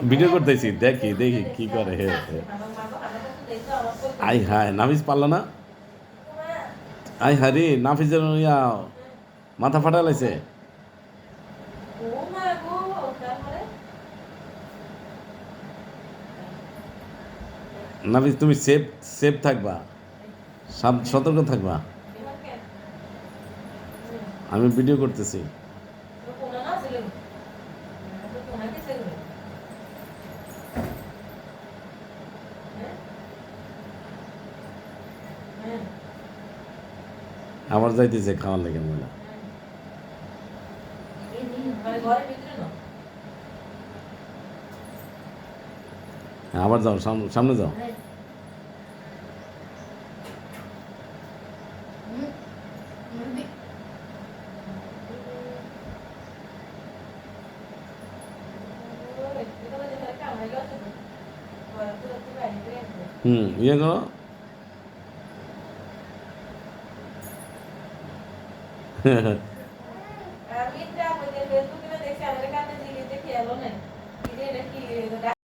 Video করতেছি, দেখি দেখি কি করে। আই হায়, নাফিস পারল না। আই হারি, নাফিসের ইয়া মাথা ফাটা লাইছে। নাফিস তুমি সেফ সেফ থাকবা, সতর্ক থাকবা। আমি ভিডিও করতেছি। আবার যাইতেছে খাওয়ার লেগে মহিলা। আবার যাও, সামনে যাও। ইয়ে করো।